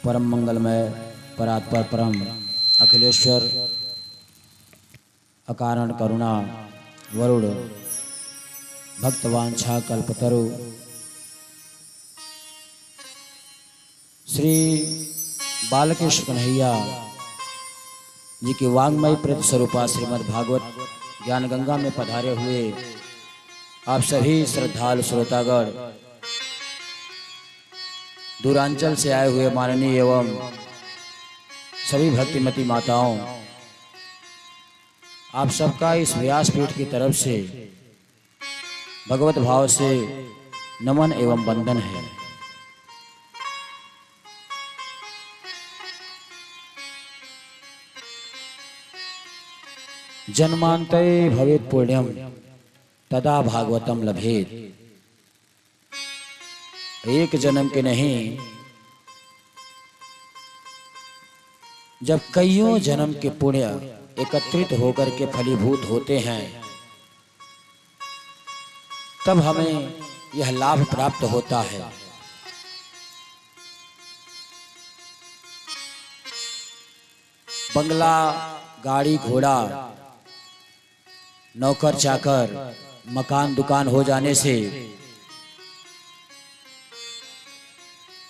परम मंगलमय परात्पर परम अखिलेश्वर अकारण करुणा वरुण भक्तवांछा कल्पतरु श्री बालकृष्ण कन्हैया जी की वांग्मय प्रति स्वरूपा श्रीमद् भागवत ज्ञान गंगा में पधारे हुए आप सभी श्रद्धालु श्रोतागण, दूरांचल से आए हुए माननीय एवं सभी भक्तिमती माताओं, आप सबका इस व्यासपीठ की तरफ से भगवत भाव से नमन एवं वंदन है। जन्मांते भवेत् पुण्यम तदा भागवतम लभेत। एक जन्म के नहीं, जब कईयों जन्म के पुण्य एकत्रित होकर के फलीभूत होते हैं तब हमें यह लाभ प्राप्त होता है। बंगला, गाड़ी घोड़ा, नौकर चाकर, मकान दुकान हो जाने से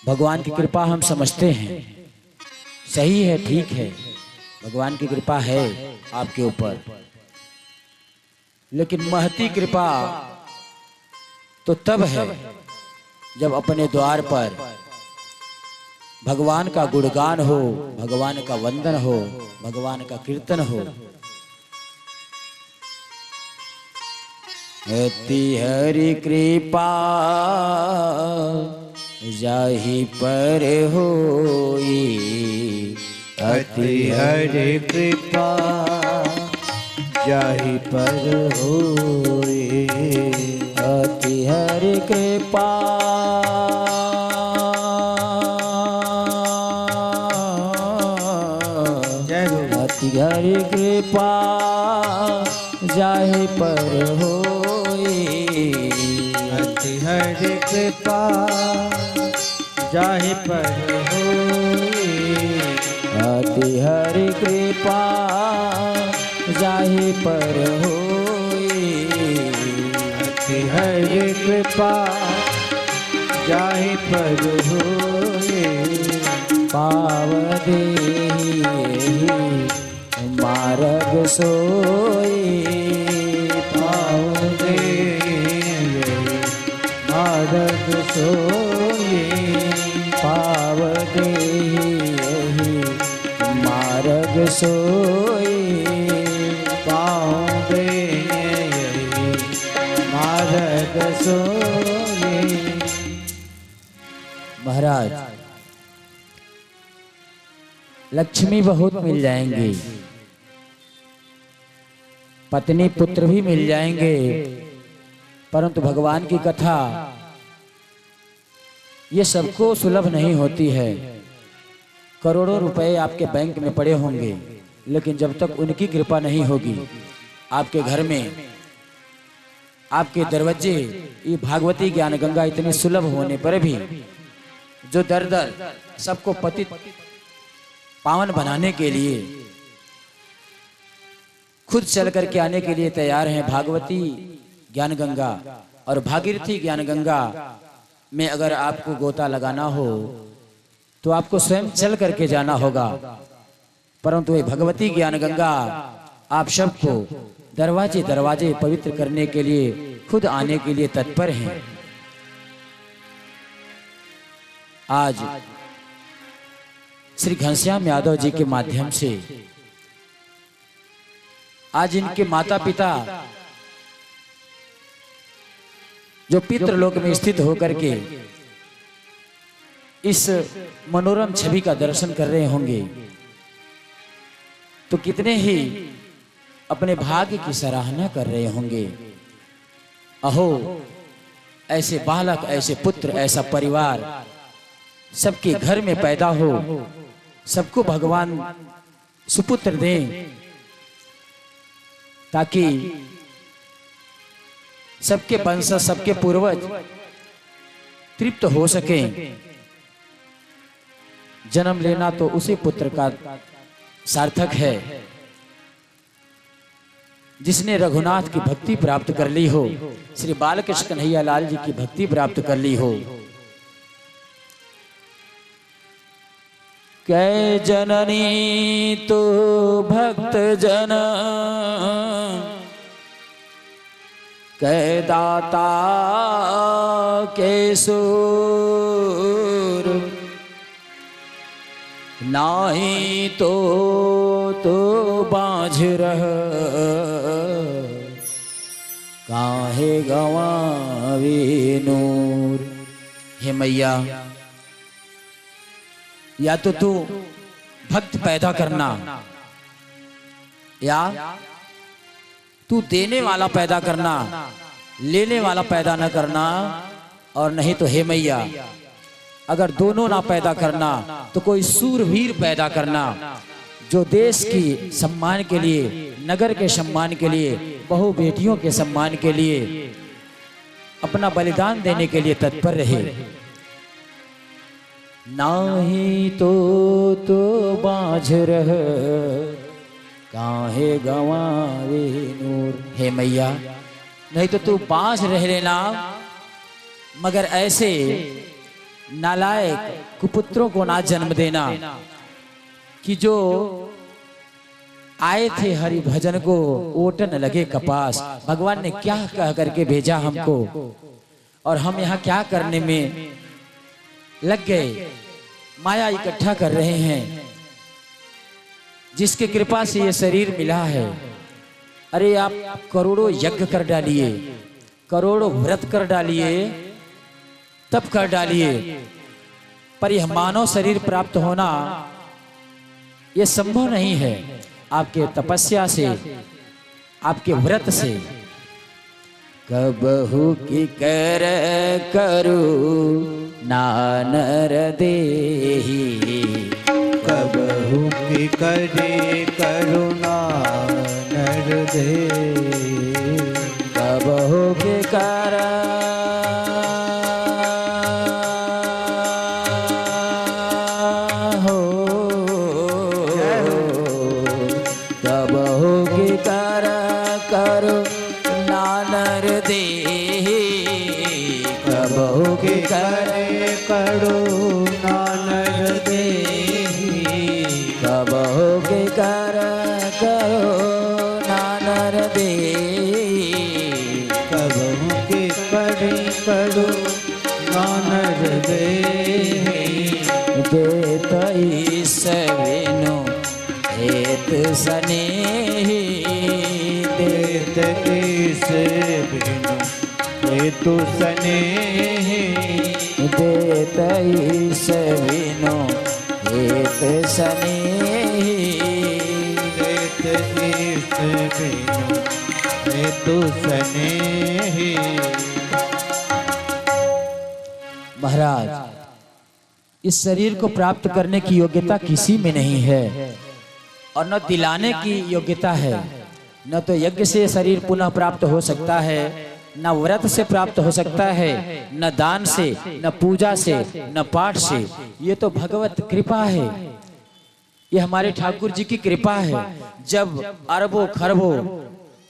भगवान की कृपा हम समझते हैं, सही है, ठीक है, भगवान की कृपा है आपके ऊपर, लेकिन महती कृपा तो तब है जब अपने द्वार पर भगवान का गुणगान हो, भगवान का वंदन हो, भगवान का कीर्तन हो। अति हरि कृपा जाहि पर होई, अति हरि कृपा जाहि पर होई, अति हरि कृपा अति हरि कृपा जाहि पर होई, अति हरि कृपा जाहि पर होई, अति हरि कृपा जाहि पर होई, अति हरि कृपा जाहि पर होई, पावदेहि मार्ग सोई, पावदेहि मार्ग सोई, पावदेहि मार्ग सोई, पावदेहि मार्ग सोई। महाराज, लक्ष्मी बहुत मिल जाएंगी, पत्नी पुत्र भी मिल जाएंगे, परंतु भगवान की कथा ये सबको सुलभ नहीं होती है। करोड़ों रुपए आपके बैंक में पड़े होंगे, लेकिन जब तक उनकी कृपा नहीं होगी आपके घर में, आपके दरवाजे, ये भागवती ज्ञान गंगा इतनी सुलभ होने पर भी जो दर दर सबको पतित पावन बनाने के लिए खुद चल करके आने के लिए तैयार हैं, भागवती ज्ञान गंगा और भागीरथी ज्ञान गंगा में अगर आपको गोता लगाना हो तो आपको स्वयं चल करके जाना होगा, परंतु ये भगवती ज्ञान गंगा आप सबको दरवाजे दरवाजे पवित्र करने के लिए खुद आने के लिए तत्पर हैं। आज श्री घनश्याम यादव जी के माध्यम से आज इनके माता पिता जो पितृलोक में स्थित होकर के इस मनोरम छवि का दर्शन कर रहे होंगे तो कितने ही अपने भाग्य की सराहना कर रहे होंगे। अहो, ऐसे बालक, ऐसे पुत्र, ऐसा परिवार सबके घर में पैदा हो, सबको भगवान सुपुत्र दें ताकि सबके वंश, सबके पूर्वज तृप्त हो सकें। जन्म लेना तो उसी पुत्र का सार्थक है जिसने रघुनाथ की भक्ति प्राप्त कर ली हो, श्री बालकृष्ण कन्हैया लाल जी की भक्ति प्राप्त कर ली हो। कै जननी तो भक्त जन, कै दाता के सूर, नाही तो बाझ रह, काहे गवावे नूर। हे मैया, या तो तू भक्त पैदा करना, या तू देने वाला पैदा करना, लेने वाला पैदा न करना। और नहीं तो हे मैया, अगर दोनों ना पैदा करना तो कोई सूरवीर पैदा करना, जो देश की सम्मान के लिए, नगर के सम्मान के लिए, बहु बेटियों के सम्मान के लिए अपना बलिदान देने के लिए तत्पर रहे। नाही तो बाझ रह, काहे गवावे नूर। हे मैया, नहीं तो तू बाझ रह लेना, मगर ऐसे नालायक कुपुत्रों को ना जन्म देना कि जो आए थे हरि भजन को ओटन लगे कपास। भगवान ने क्या कह करके भेजा हमको, और हम यहाँ क्या करने में लग गए, माया इकट्ठा कर रहे हैं। जिसके कृपा से ये शरीर मिला है, अरे आप करोड़ों यज्ञ कर डालिए, करोड़ों व्रत कर डालिए, तप कर डालिए, पर यह मानव शरीर प्राप्त होना यह संभव नहीं है। आपके तपस्या से, आपके व्रत से। कबहु की कर करू नानर देही, कबहु की करे करुणा नर दे, कबहु की कर करुणा नर देहि, कबहु के कर करुणा नर देहि, कबहु के करे करुणा नर देहि। देतई सविनु हेत स्नेहि, देतई सविनु हेतु स्नेहि, देतई सविनु हेत स्नेहि, देतई सविनु हेतु स्नेहि। महाराज, इस शरीर को प्राप्त करने की योग्यता किसी में नहीं है, और न दिलाने की योग्यता है। न तो यज्ञ से शरीर पुनः प्राप्त हो सकता है, न व्रत से प्राप्त हो सकता है, न दान से, न पूजा से, न पाठ से। ये तो भगवत कृपा है, ये हमारे ठाकुर जी की कृपा है। जब अरबों खरबों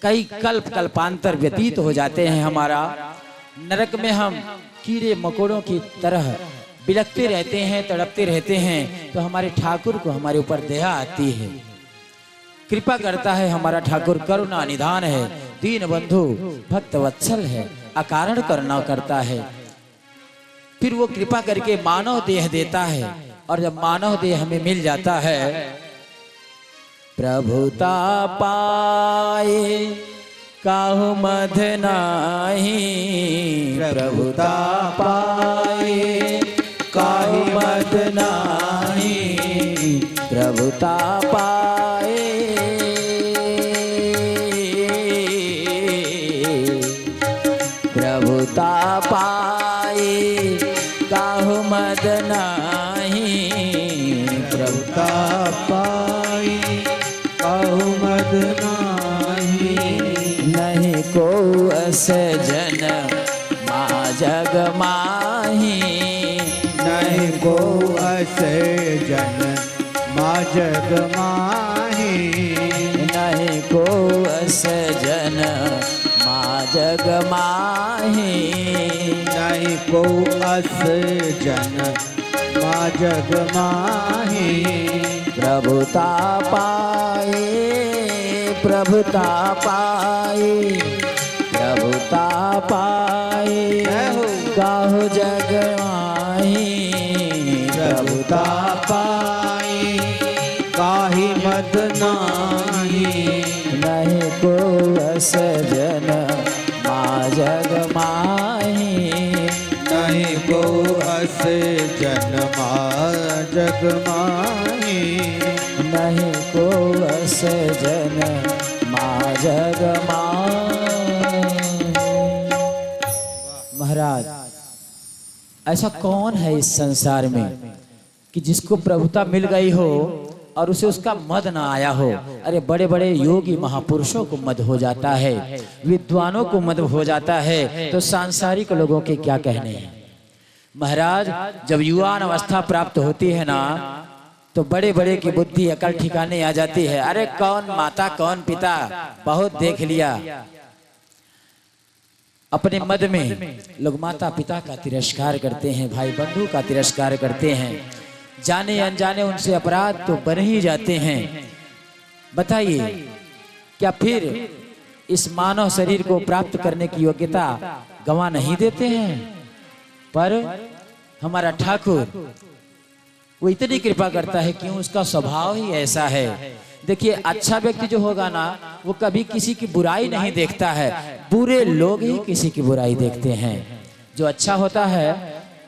कई कल्प कल्पांतर व्यतीत हो जाते हैं, हमारा नरक में हम कीड़े मकोड़ों की तरह बिलखते रहते हैं, तड़पते रहते हैं, तो हमारे ठाकुर को हमारे ऊपर दया आती है, कृपा करता है। हमारा ठाकुर करुणा निधान है, दीन बंधु भक्त वत्सल है, अकारण करुणा करता है। फिर वो कृपा करके मानव देह देता है, और जब मानव देह हमें मिल जाता है, प्रभुता पाए काहू मध नाही, प्रभुता पाए काहू मध नाही, प्रभुता पाए प्रभुता पाए काहू मद नाही, प्रभुता पाई काहू मद नाही, नहीं को अस जन मा जग माही, नहीं को असजन मा जग माही, नहीं को असजन मा जग माही, नहीं को असजन मा जग माही। प्रभुता पाए प्रभुता पाए प्रभुता पाए काहु जग माही, प्रभुता पाई काहि मद नाही, नहीं को असजन मा जग माही, नहीं को असजन मा जग माही। नहीं को असजन मा जग माही। महाराज, ऐसा कौन है इस संसार में कि जिसको प्रभुता मिल गई हो और उसे उसका मद ना आया हो? अरे बड़े बड़े योगी महापुरुषों को मद हो जाता है, विद्वानों को मद हो जाता है, तो सांसारिक लोगों के क्या कहने हैं। महाराज, जब युवान अवस्था प्राप्त होती है ना, तो बड़े बड़े की बुद्धि अकल ठिकाने आ जाती है। अरे कौन माता कौन पिता, बहुत देख लिया। अपने मद में लोग माता पिता का तिरस्कार करते हैं, भाई बंधु का तिरस्कार करते हैं, जाने अनजाने उनसे अपराध तो बन ही जाते हैं। बताइए, क्या फिर इस मानव शरीर को प्राप्त करने की योग्यता गंवा नहीं देते हैं? पर हमारा ठाकुर वो इतनी कृपा करता है, क्यों? उसका स्वभाव ही ऐसा है। देखिए, अच्छा व्यक्ति जो होगा ना, वो कभी किसी की बुराई नहीं देखता है, बुरे लोग ही किसी की बुराई देखते हैं। जो अच्छा होता है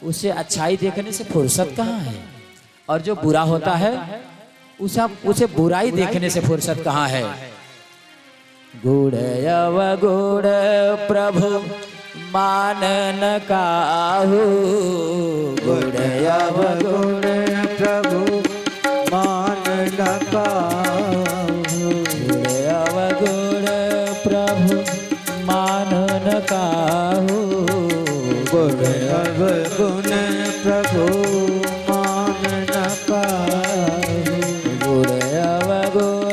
उसे अच्छाई देखने से फुर्सत कहाँ है, और जो बुरा होता है उसे बुराई देखने से फुर्सत कहाँ है। गुड़ अवगुड़ प्रभु मानन काहू, गुण अवगुण प्रभु मानन काहू, गुड़ अवगुड़ प्रभु मानन काहू, गुण अवगुण प्रभु मानन काहू, गुड़ अवगुड़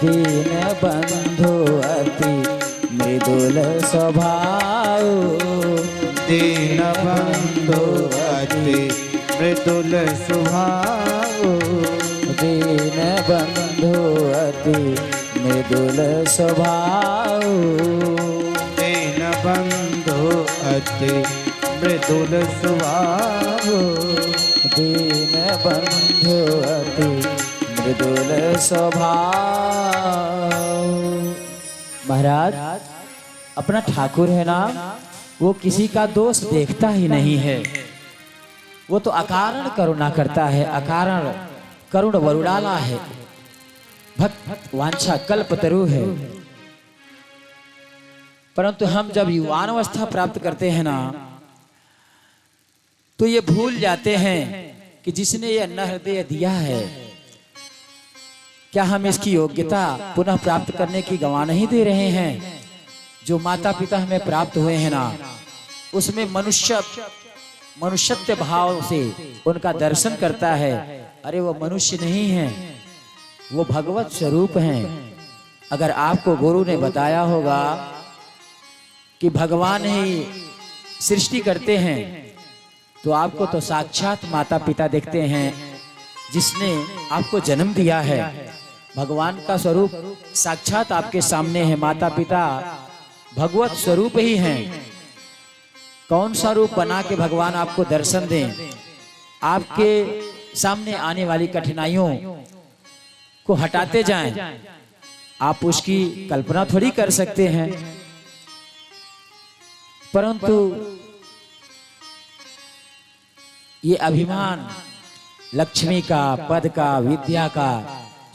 दीन बंधु अति मृदुल स्वभाव, दीन बंधु अति मृदुल स्वभाव, दीन बंधु अति मृदुल स्वभाव, दीन बंधु अति मृदुल स्वभाव, दीन बंधु अति मृदुल स्वभाव। महाराज, अपना ठाकुर है ना, वो किसी का दोष देखता ही नहीं है। वो तो अकारण करुणा करता है, अकारण करुण वरुणाला है, भक्त वांछा कल्पतरु है। परंतु हम जब युवानावस्था प्राप्त करते हैं ना, तो ये भूल जाते हैं कि जिसने ये अन्न हृदय दिया है, क्या हम इसकी योग्यता पुनः प्राप्त करने की गंवा नहीं दे रहे हैं? जो माता पिता हमें प्राप्त हुए हैं ना, उसमें मनुष्यत्व भाव से उनका दर्शन करता है। अरे वो मनुष्य नहीं है, वो भगवत स्वरूप हैं। अगर आपको गुरु ने बताया होगा कि भगवान ही सृष्टि करते हैं, तो आपको तो साक्षात माता पिता दिखते हैं, जिसने आपको जन्म दिया है। भगवान का स्वरूप साक्षात आपके सामने है। माता पिता भगवत स्वरूप ही हैं। कौन सा रूप बना के भगवान आपको दर्शन दें? आपके सामने आने वाली कठिनाइयों को हटाते जाएं, आप उसकी कल्पना थोड़ी कर सकते हैं। परंतु ये अभिमान लक्ष्मी का, पद का, विद्या का,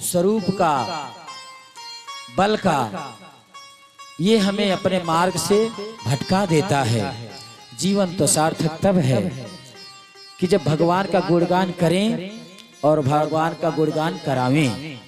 स्वरूप का, बल का, ये हमें अपने मार्ग से भटका देता है। जीवन तो सार्थक तब है कि जब भगवान का गुणगान करें और भगवान का गुणगान करावें।